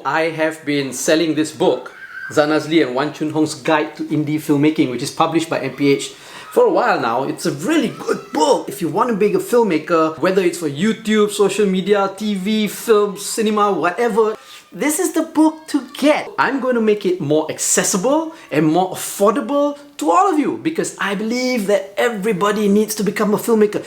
I have been selling this book, Zanazli and Wan Chun Hong's Guide to Indie Filmmaking, which is published by MPH for a while now. It's a really good book if you want to be a filmmaker, whether it's for YouTube, social media, TV, film, cinema, whatever. This is the book to get. I'm going to make it more accessible and more affordable to all of you because I believe that everybody needs to become a filmmaker.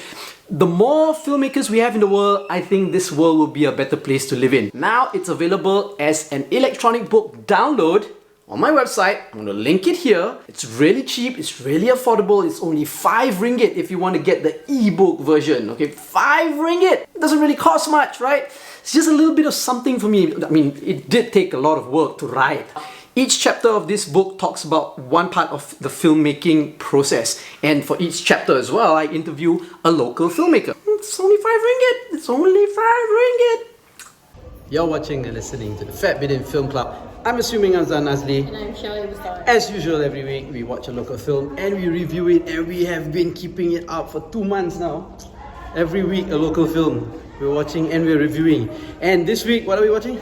The more filmmakers we have in the world, I think this world will be a better place to live in. Now it's available as an electronic book download on my website. I'm going to link it here. It's really cheap, it's really affordable. It's only 5 ringgit if you want to get the ebook version. Okay, 5 ringgit. It doesn't really cost much, right? It's just a little bit of something for me. I mean, it did take a lot of work to write. Each chapter of this book talks about one part of the filmmaking process. And for each chapter as well, I interview a local filmmaker. It's only 5 ringgit. It's only 5 ringgit. You're watching and listening to the Fat Bidin Film Club. I'm assuming I'm Zan Nazli. And I'm Shawty. As usual, every week we watch a local film and we review it, and we have been keeping it up for 2 months now. Every week a local film we're watching and we're reviewing. And this week, what are we watching?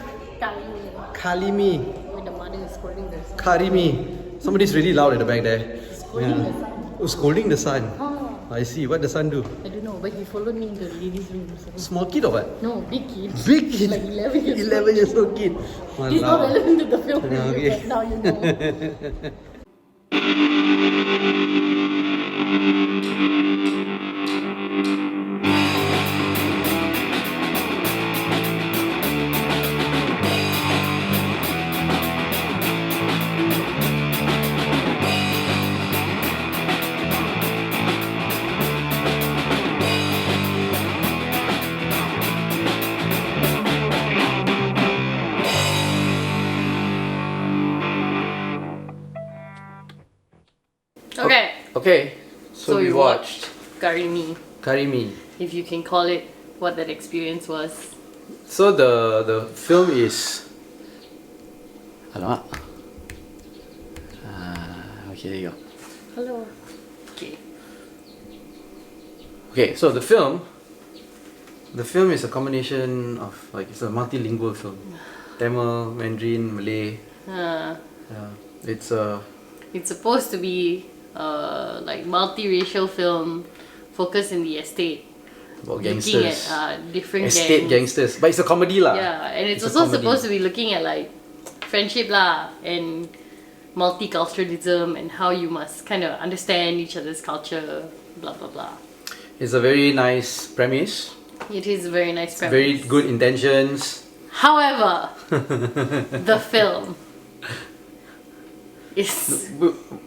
Kalimi. When the mother is scolding the son. Karimi. Somebody's really loud at the back there. Scolding the son. Oh, scolding the son. Oh, I see. What does the son do? I don't know, but he followed me in the ladies' room. So. Small kid or what? No, big kid. Big kid? Like 11 years 11 years old kid. He's not relevant to the film, Okay. but now you know. Okay, so we watched Karimi, if you can call it what that experience was. So the film is... Alamak. Okay, there you go. Hello. Okay. Okay, so the film is a combination of, like, it's a multilingual film. Tamil, Mandarin, Malay. Yeah, It's supposed to be like multiracial film focused in the estate. About looking gangsters. at different Estate gangsters. But it's a comedy lah. Yeah, and it's a also comedy. supposed to be looking at like friendship lah and multiculturalism and how you must kind of understand each other's culture, blah blah blah. It's a very nice premise. It is a very nice premise. Very good intentions. However, the film is...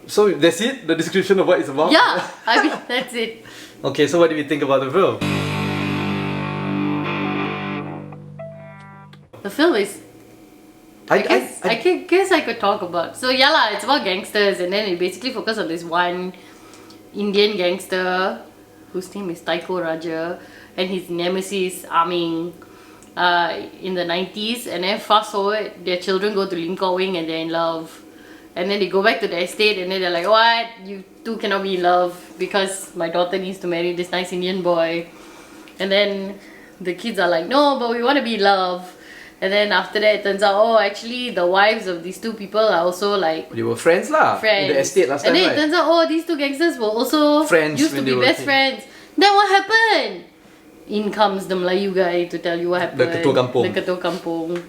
So that's it? The description of what it's about? Yeah, I mean, that's it. Okay, so what do we think about the film? The film is... I guess I could talk about... So yeah lah, it's about gangsters, and then it basically focuses on this one Indian gangster whose name is Taiko Raja, and his nemesis Aming in the 90s, and then fast forward, their children go to Lim Kok Wing and they're in love. And then they go back to the estate and then they're like, what? You two cannot be in love because my daughter needs to marry this nice Indian boy. And then the kids are like, no, but we want to be in love. And then after that, it turns out, oh, actually the wives of these two people are also like... They were friends lah. Friends. In the estate last time, and then right? It turns out, oh, these two gangsters were also friends used to be best friends. Then what happened? In comes the Melayu guy to tell you what happened. The Ketua Kampung. The Ketua Kampung.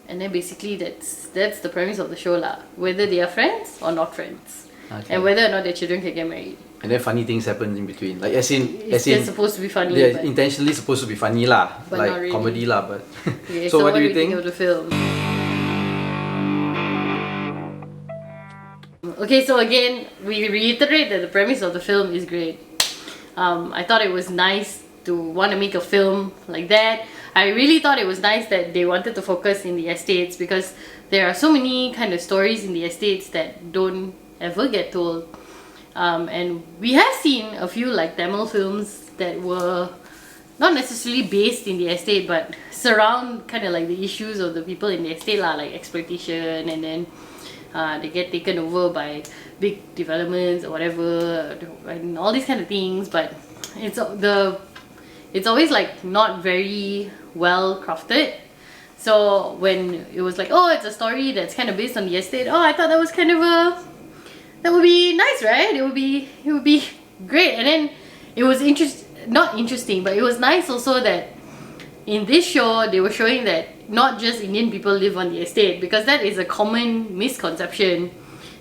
And then basically that's the premise of the show lah. Whether they are friends or not friends. Okay. And whether or not their children can get married. And then funny things happen in between. Like as in It's just supposed to be funny. They're but intentionally supposed to be funny lah. But like not really. comedy lah, but okay, so what do you think think? of the film? Okay, so again, we reiterate that the premise of the film is great. I thought it was nice to want to make a film like that. I really thought it was nice that they wanted to focus in the estates because there are so many kind of stories in the estates that don't ever get told. And we have seen a few like Tamil films that were not necessarily based in the estate but surround kind of like the issues of the people in the estate lah, like exploitation, and then they get taken over by big developments or whatever and all these kind of things. But it's always like not very well crafted. So when it was like, oh, it's a story that's kind of based on the estate. Oh, I thought that was kind of that would be nice, right? It would be great. And then it was not interesting, but it was nice also that in this show they were showing that not just Indian people live on the estate, because that is a common misconception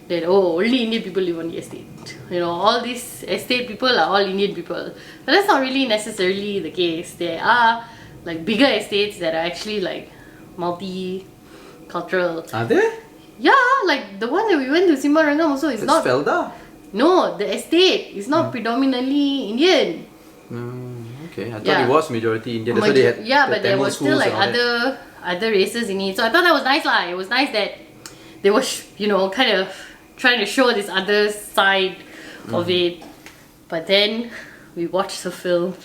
that only Indian people live on the estate. You know, all these estate people are all Indian people. But that's not really necessarily the case. There are like bigger estates that are actually like multicultural. Are there? Yeah, like the one that we went to Simbarangam also is not. Felda? No, the estate is not predominantly Indian. Okay, I thought it was majority Indian. That's why they had the but there Tamil was still schools like and all that. other races in it. So I thought that was nice lah. It was nice that they were kind of trying to show this other side of it. But then we watched the film,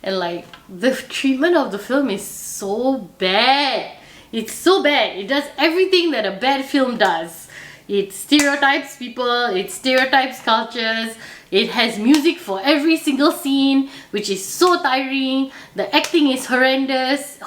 and like the treatment of the film is so bad. It's so bad. It does everything that a bad film does. It stereotypes people, it stereotypes cultures, it has music for every single scene, which is so tiring. The acting is horrendous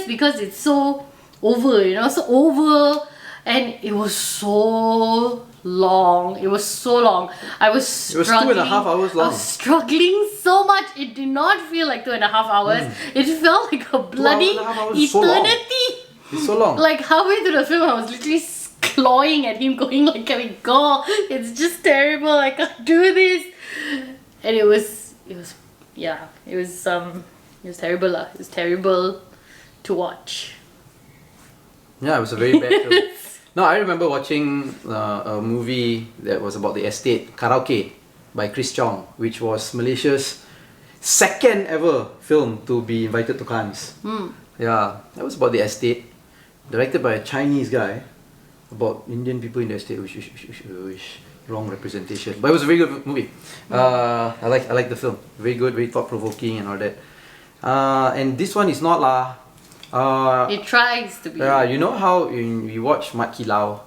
because it's so over, so over. And it was so long. It was so long. I was struggling. It was 2.5 hours long. I was struggling so much. It did not feel like 2.5 hours. It felt like a bloody 2.5 hours is so long. eternity. It's so long. Like halfway through the film, I was literally clawing at him, going like, "Can we go? It's just terrible. I can't do this." And it was terrible lah. It was terrible to watch. Yeah, it was a very bad film. No, I remember watching a movie that was about the estate, Karaoke, by Chris Chong, which was Malaysia's second ever film to be invited to Cannes. Yeah, that was about the estate, directed by a Chinese guy, about Indian people in the estate, which wrong representation. But it was a very good movie. I like the film. Very good, very thought-provoking and all that. And this one is not lah. It tries to be. Yeah, you know how we watch Mat Kilau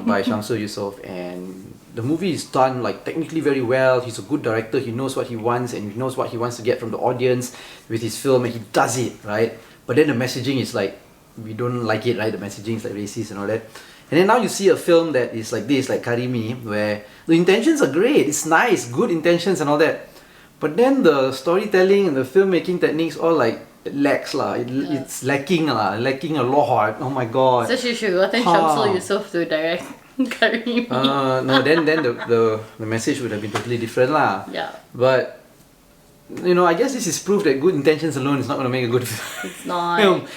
by Shamsul Yusof, and the movie is done like technically very well. He's a good director. He knows what he wants, and he knows what he wants to get from the audience with his film, and he does it right. But then the messaging is like, we don't like it, right? The messaging is like racist and all that. And then now you see a film that is like this, like Karimi, where the intentions are great. It's nice, good intentions and all that. But then the storytelling and the filmmaking techniques all like lacks lah. It's lacking lah, lacking a lot. Oh my god. So she should gotten Shamsul Yusof to direct Karimi. No, then the message would have been totally different lah. Yeah. But I guess this is proof that good intentions alone is not going to make a good It's not. film.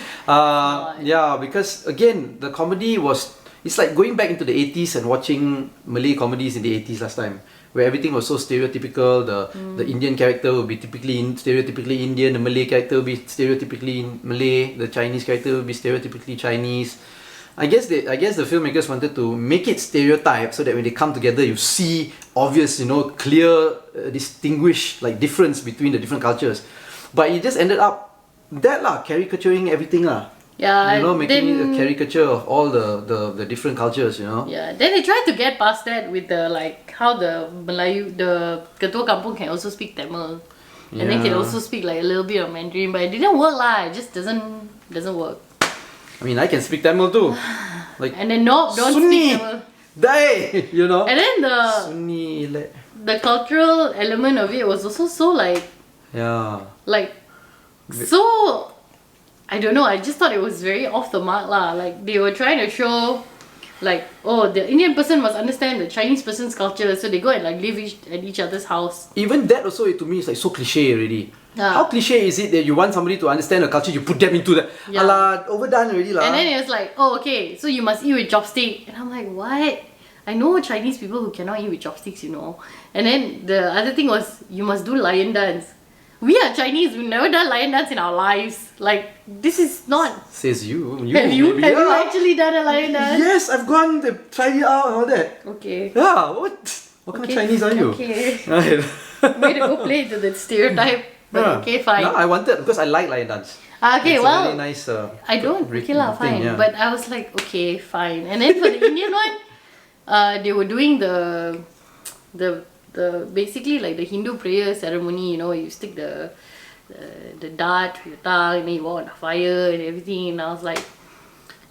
Yeah, because again, the comedy it's like going back into the 80s and watching Malay comedies in the 80s last time, where everything was so stereotypical. The Indian character would be stereotypically Indian, the Malay character would be stereotypically Malay, the Chinese character would be stereotypically Chinese. I guess the filmmakers wanted to make it stereotype so that when they come together, you see obvious, clear, distinguish like difference between the different cultures. But it just ended up caricaturing everything lah. Yeah, making it a caricature of all the different cultures, Yeah, then they tried to get past that with the how the Melayu, the Ketua Kampung can also speak Tamil, and then can also speak like a little bit of Mandarin, but it didn't work lah. It just doesn't work. I mean, I can speak Tamil too. Like, and then don't Sunni, speak Tamil. Die, And then Sunni, the cultural element of it was also so so. I don't know, I just thought it was very off the mark lah. Like they were trying to show like, the Indian person must understand the Chinese person's culture, so they go and like live at each other's house. Even that also to me is like so cliche already. Yeah. How cliche is it that you want somebody to understand a culture, you put them into that? Yeah. Alah, overdone already lah. And then it was like, okay, so you must eat with chopstick. And I'm like, what? I know Chinese people who cannot eat with chopsticks, And then the other thing was, you must do lion dance. We are Chinese, we've never done lion dance in our lives. Like, this is not... Says you. Have you actually done a lion dance? Yes, I've gone to try it out and all that. Okay. Yeah, what kind of Chinese are you? Okay. Right. Way to go play to the stereotype. But okay, fine. No, I wanted, because I like lion dance. Okay, it's well... a really nice... I don't, okay lah, fine. Yeah. But I was like, okay, fine. And then for the Indian one, they were doing the basically like the Hindu prayer ceremony, you stick the the dart, the tongue, and then you walk on fire and everything. And I was like,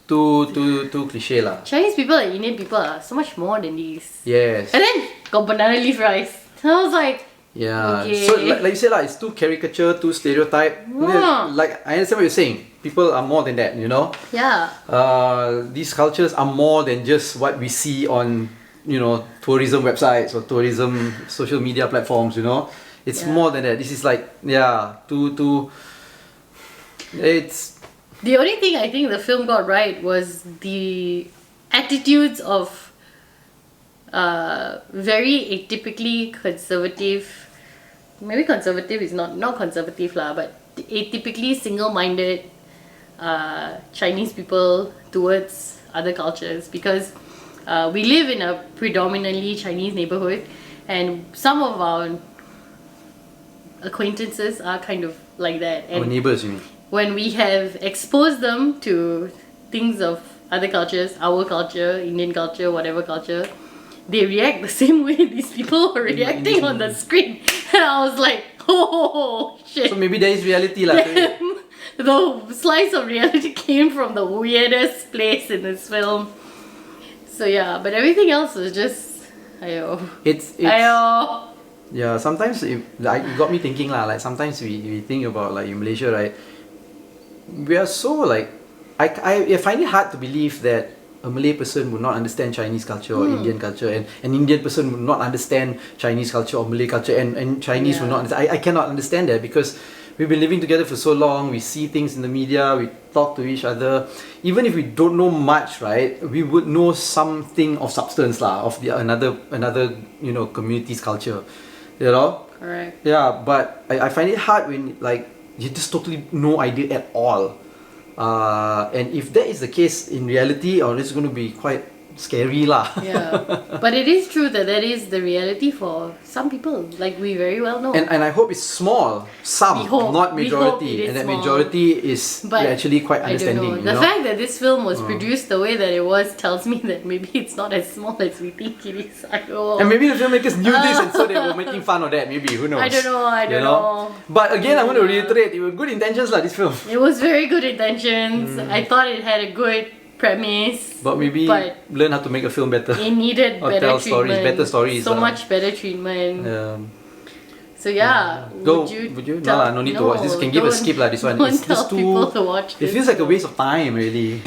Too cliche lah. Chinese people and Indian people are so much more than these. Yes. And then got banana leaf rice. And I was like, Yeah. okay. So like you said lah, it's too caricature, too stereotype. Yeah. Like I understand what you're saying. People are more than that, you know. yeah. These cultures are more than just what we see on, you know, tourism websites or tourism social media platforms, you know. It's Yeah. more than that. This is like, yeah, it's The only thing I think the film got right was the attitudes of very atypically conservative. Maybe conservative is not conservative lah, but atypically single-minded Chinese people towards other cultures, because we live in a predominantly Chinese neighborhood, and some of our acquaintances are kind of like that. our And neighbors, you mean. when we have exposed them to things of other cultures, our culture, Indian culture, whatever culture, they react the same way these people were reacting on the screen. And I was like, oh shit. So maybe there is reality lah. to it. The slice of reality came from the weirdest place in this film. So yeah, but everything else was just, ayo. It's Ayo. yeah. Sometimes it got me thinking lah. Like sometimes we think about like in Malaysia, right? We are so like I find it hard to believe that a Malay person would not understand Chinese culture or Indian culture, and an Indian person would not understand Chinese culture or Malay culture, and Chinese would not understand. I cannot understand that, because we've been living together for so long. We see things in the media, we talk to each other. Even if we don't know much, right, we would know something of substance lah, of the another you know, community's culture, you know. Correct. Yeah, but I find it hard when like you just totally no idea at all. And if that is the case in reality, or it's going to be quite scary lah. Yeah, but it is true that is the reality for some people, like we very well know. And I hope it's small, some, We hope- not we hope majority, it is and that small. majority is But actually quite I don't understanding. know. You The know? fact that this film was produced the way that it was tells me that maybe it's not as small as we think it is. I don't know. And maybe the filmmakers knew this, and so they were making fun of that. Maybe, who knows? I don't know. I You don't know. But again, I want to reiterate, it were good intentions lah. This film, It was very good intentions. I thought it had a good premise. but maybe But learn how to make a film better. it needed Or better tell stories, treatment. better stories So lah. much better treatment. So Go, would you? would you? tell- No lah, no need to watch this. Can give a don't- skip lah. This one. Don't It's tell just too. people to watch It this. feels like a waste of time, really.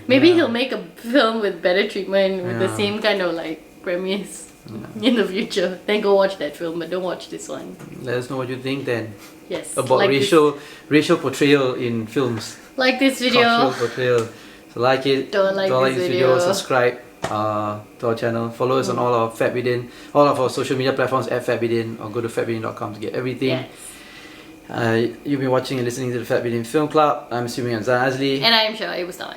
Maybe he'll make a film with better treatment, with the Yeah. same kind of like premise in the future. Then go watch that film, but don't watch this one. Let us know what you think then Yes. about like racial portrayal in films. Like this video. Cultural portrayal. So like it. Don't like this video. Subscribe to our channel. Follow us on all our Fat Bidin, all of our social media platforms at Fat Bidin, or go to fatbidin.com to get everything. Yes. You've been watching and listening to the Fat Bidin Film Club. I'm assuming I'm Zan Azli. And I am sure it was not.